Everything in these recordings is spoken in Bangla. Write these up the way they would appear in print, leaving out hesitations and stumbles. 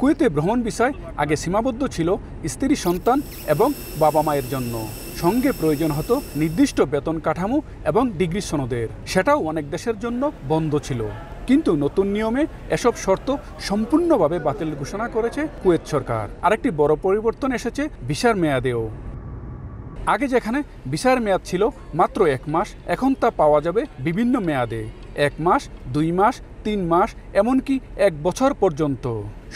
কুয়েতে ভ্রমণ ভিসায় আগে সীমাবদ্ধ ছিল স্ত্রী, সন্তান এবং বাবা মায়ের জন্য। সঙ্গে প্রয়োজন হতো নির্দিষ্ট বেতন কাঠামো এবং ডিগ্রি সনদের। সেটাও অনেক দেশের জন্য বন্ধ ছিল। কিন্তু নতুন নিয়মে এসব শর্ত সম্পূর্ণভাবে বাতিল ঘোষণা করেছে কুয়েত সরকার। আরেকটি বড় পরিবর্তন এসেছে ভিসার মেয়াদেও। আগে যেখানে ভিসার মেয়াদ ছিল মাত্র 1 মাস, এখন তা পাওয়া যাবে বিভিন্ন মেয়াদে। 1 মাস, 2 মাস, 3 মাস, এমনকি 1 বছর পর্যন্ত।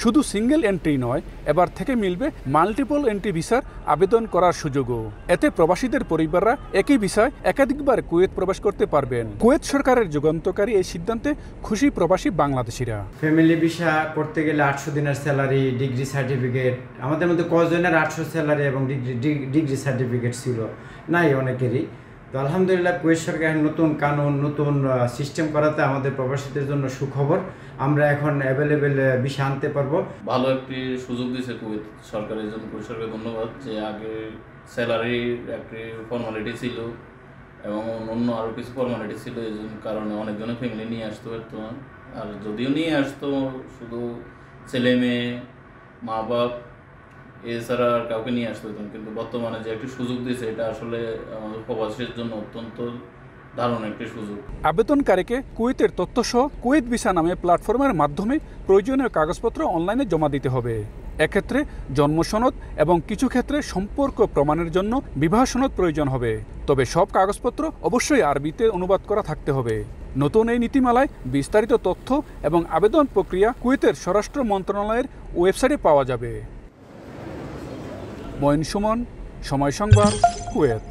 শুধু সিঙ্গেল এন্ট্রি নয়, এবার থেকে মিলবে মাল্টিপল এন্ট্রি ভিসার আবেদন করার সুযোগও। এতে প্রবাসীদের পরিবাররা একই ভিসায় একাধিকবার কুয়েত প্রবেশ করতে পারবেন। কুয়েত সরকারের যুগান্তকারী এই সিদ্ধান্তে খুশি প্রবাসী বাংলাদেশিরা। ফ্যামিলি ভিসা করতে গেলে 800 দিনের স্যালারি, ডিগ্রি সার্টিফিকেট, আমাদের মধ্যে কজনের 800 স্যালারি এবং ডিগ্রি সার্টিফিকেট ছিল, নাই অনেকেরই। তো আলহামদুলিল্লাহ কুয়েত সরকারের নতুন কানুন, নতুন সিস্টেম করাতে আমাদের প্রবাসীদের জন্য সুখবর। আমরা এখন অ্যাভেলেবেল ভিসা আনতে পারবো। ভালো একটি সুযোগ দিয়েছে কুয়েত সরকারের জন্য, কুয়েত সরকারকে ধন্যবাদ। যে আগে স্যালারির একটি ফর্মালিটি ছিল এবং অন্য আরও কিছু ফর্মালিটি ছিল, এই কারণে অনেকজনের ফ্যামিলি নিয়ে আসতে পারতো না। আর যদিও নিয়ে আসতো, শুধু ছেলে মেয়ে, মা বাপ, এছাড়া আর কাউকে নিয়ে আসতে হতো। কিন্তু বর্তমানে যে একটি সুযোগ দিয়েছে, এটা আসলে আমাদের প্রবাসীর জন্য অত্যন্ত দারুণ একটি সুযোগ। আবেদনকারীকে কুয়েতের তথ্যসহ কুয়েত ভিসা নামে প্ল্যাটফর্মের মাধ্যমে প্রয়োজনীয় কাগজপত্র অনলাইনে জমা দিতে হবে। এক্ষেত্রে জন্ম সনদ এবং কিছু ক্ষেত্রে সম্পর্ক প্রমাণের জন্য বিবাহ সনদ প্রয়োজন হবে। তবে সব কাগজপত্র অবশ্যই আরবিতে অনুবাদ করা থাকতে হবে। নতুন এই নীতিমালায় বিস্তারিত তথ্য এবং আবেদন প্রক্রিয়া কুয়েতের স্বরাষ্ট্র মন্ত্রণালয়ের ওয়েবসাইটে পাওয়া যাবে। মঈন সুমন, সময় সংবাদ, কুয়েত।